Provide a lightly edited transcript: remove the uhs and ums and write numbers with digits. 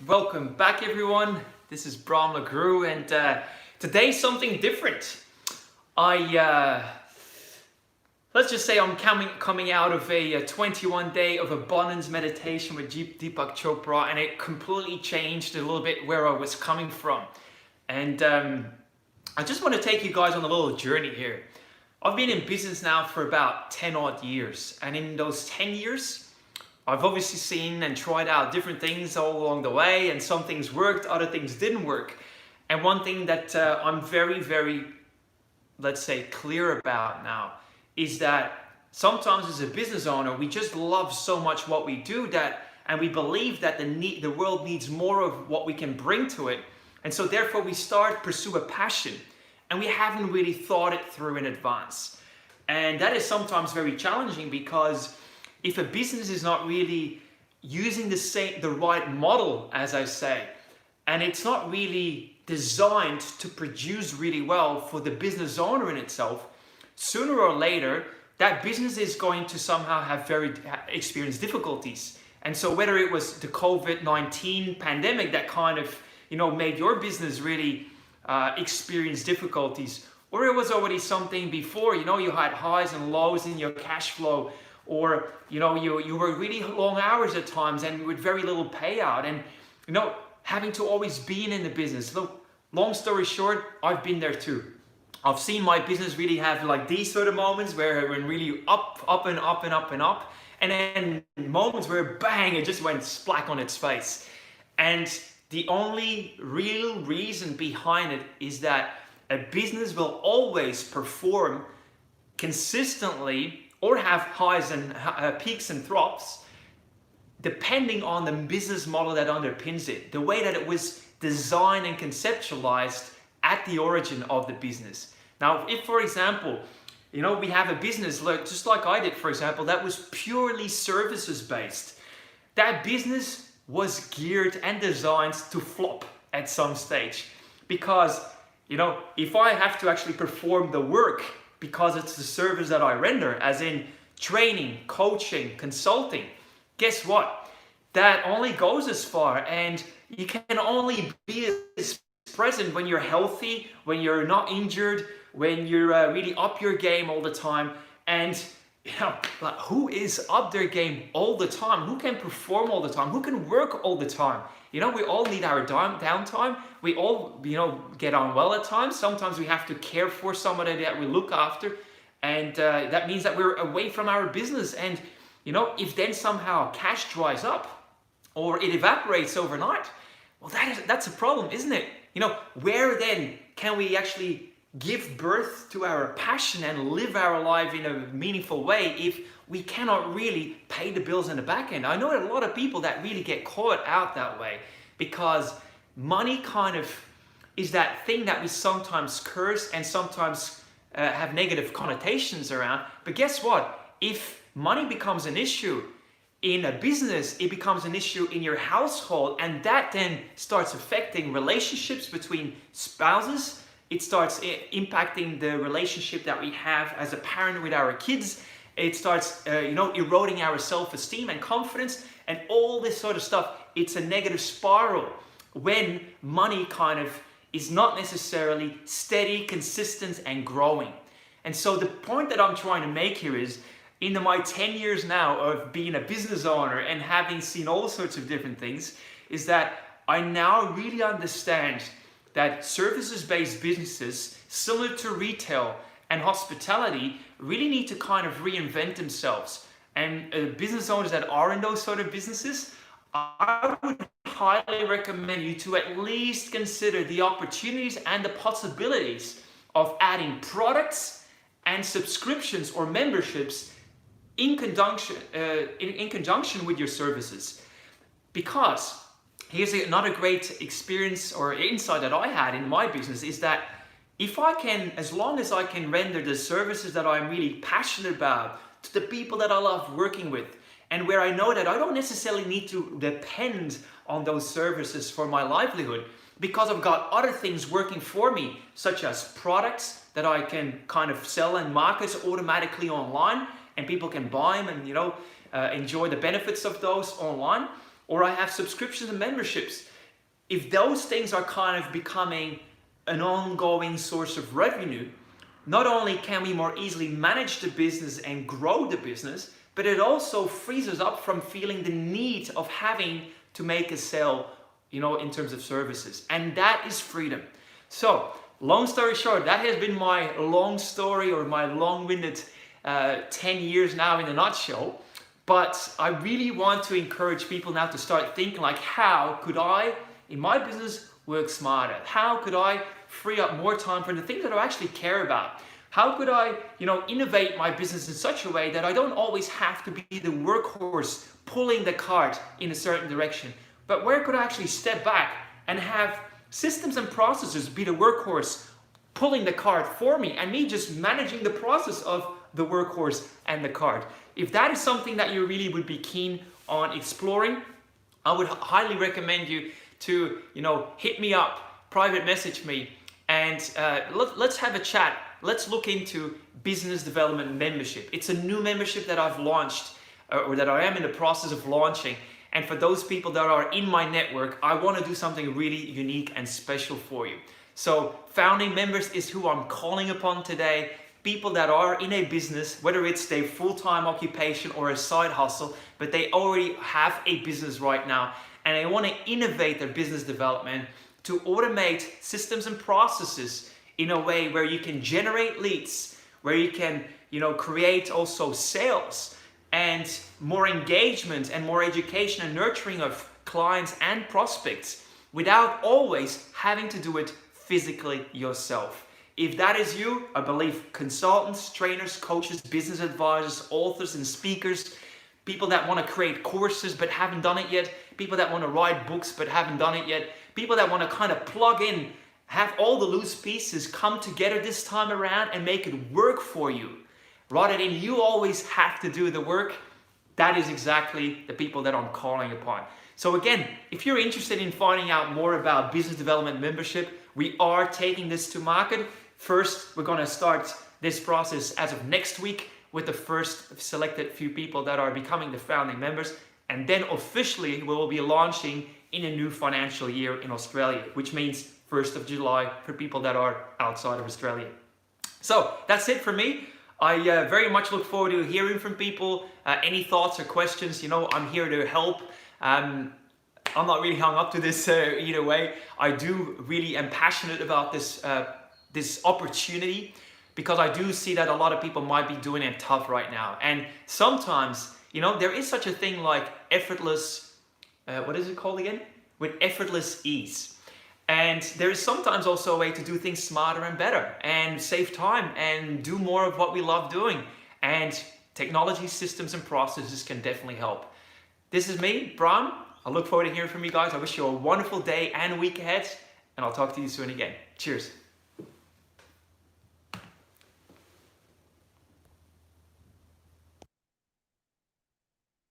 Welcome back, everyone. This is Bram LeGroux, and today's something different. I let's just say I'm coming out of a 21 day of abundance meditation with Deepak Chopra, and it completely changed a little bit where I was coming from. And I just want to take you guys on a little journey here. I've been in business now for about 10 odd years, and in those 10 years, I've obviously seen and tried out different things all along the way, and some things worked, other things didn't work. And one thing that I'm very, let's say, clear about now is that sometimes as a business owner, we just love so much what we do and we believe that the world needs more of what we can bring to it. And so therefore we pursue a passion, and we haven't really thought it through in advance. And that is sometimes very challenging, because if a business is not really using the right model, as I say, and it's not really designed to produce really well for the business owner in itself, sooner or later that business is going to somehow experience difficulties. And so whether it was the COVID-19 pandemic that kind of made your business really experience difficulties, or it was already something before, you had highs and lows in your cash flow, or you were really long hours at times and with very little payout, and having to always be in the business. Look, long story short, I've been there too. I've seen my business really have like these sort of moments where it went really up and up and up and up, and then moments where bang, it just went splack on its face. And the only real reason behind it is that a business will always perform consistently or have highs and peaks and troughs, depending on the business model that underpins it, the way that it was designed and conceptualized at the origin of the business. Now, if, for example, we have a business, just like I did, for example, that was purely services based, that business was geared and designed to flop at some stage. Because, if I have to actually perform the work, because it's the service that I render, as in training, coaching, consulting, guess what? That only goes as far, and you can only be as present when you're healthy, when you're not injured, when you're really up your game all the time. And like, who is up their game all the time? Who can perform all the time? Who can work all the time? We all need our downtime. We all, get on well at times. Sometimes we have to care for somebody that we look after. And that means that we're away from our business. And, if then somehow cash dries up or it evaporates overnight, well, that's a problem, isn't it? Where then can we actually give birth to our passion and live our life in a meaningful way if we cannot really pay the bills in the back end? I know a lot of people that really get caught out that way, because money kind of is that thing that we sometimes curse and sometimes have negative connotations around. But guess what? If money becomes an issue in a business, it becomes an issue in your household, and that then starts affecting relationships between spouses. It starts impacting the relationship that we have as a parent with our kids. It starts, eroding our self-esteem and confidence and all this sort of stuff. It's a negative spiral when money kind of is not necessarily steady, consistent, and growing. And so the point that I'm trying to make here is, in my 10 years now of being a business owner and having seen all sorts of different things, is that I now really understand that services-based businesses, similar to retail and hospitality, really need to kind of reinvent themselves. And business owners that are in those sort of businesses, I would highly recommend you to at least consider the opportunities and the possibilities of adding products and subscriptions or memberships in conjunction with your services. Because here's another great experience or insight that I had in my business, is that as long as I can render the services that I'm really passionate about to the people that I love working with, and where I know that I don't necessarily need to depend on those services for my livelihood, because I've got other things working for me, such as products that I can kind of sell and market automatically online, and people can buy them and enjoy the benefits of those online. or I have subscriptions and memberships. If those things are kind of becoming an ongoing source of revenue, not only can we more easily manage the business and grow the business, but it also frees us up from feeling the need of having to make a sale, you know, in terms of services. And that is freedom. So, long story short, that has been my long story, or my long-winded 10 years now in a nutshell. But I really want to encourage people now to start thinking like, how could I, in my business, work smarter? How could I free up more time for the things that I actually care about? How could I, you know, innovate my business in such a way that I don't always have to be the workhorse pulling the cart in a certain direction, but where could I actually step back and have systems and processes be the workhorse pulling the cart for me, and me just managing the process of the workhorse and the cart? If that is something that you really would be keen on exploring, I would highly recommend you to, you know, hit me up, private message me, and let's have a chat. Let's look into business development membership. It's a new membership that I've launched, or that I am in the process of launching. And for those people that are in my network, I want to do something really unique and special for you. So founding members is who I'm calling upon today. People that are in a business, whether it's their full-time occupation or a side hustle, but they already have a business right now, and they want to innovate their business development to automate systems and processes in a way where you can generate leads, where you can, you know, create also sales and more engagement and more education and nurturing of clients and prospects without always having to do it physically yourself. If that is you, I believe consultants, trainers, coaches, business advisors, authors and speakers, people that want to create courses but haven't done it yet, people that want to write books but haven't done it yet, people that want to kind of plug in, have all the loose pieces come together this time around and make it work for you, rather than you always have to do the work. That is exactly the people that I'm calling upon. So again, if you're interested in finding out more about business development membership, we are taking this to market. First, we're going to start this process as of next week with the first selected few people that are becoming the founding members. And then officially we will be launching in a new financial year in Australia, which means 1st of July for people that are outside of Australia. So that's it for me. I very much look forward to hearing from people. Any thoughts or questions, you know, I'm here to help. I'm not really hung up to this either way. I do really am passionate about this, this opportunity, because I do see that a lot of people might be doing it tough right now. And sometimes, you know, there is such a thing like effortless, what is it called again? With effortless ease. And there is sometimes also a way to do things smarter and better and save time and do more of what we love doing. And technology, systems and processes can definitely help. This is me, Bram. I look forward to hearing from you guys. I wish you a wonderful day and week ahead, and I'll talk to you soon again. Cheers.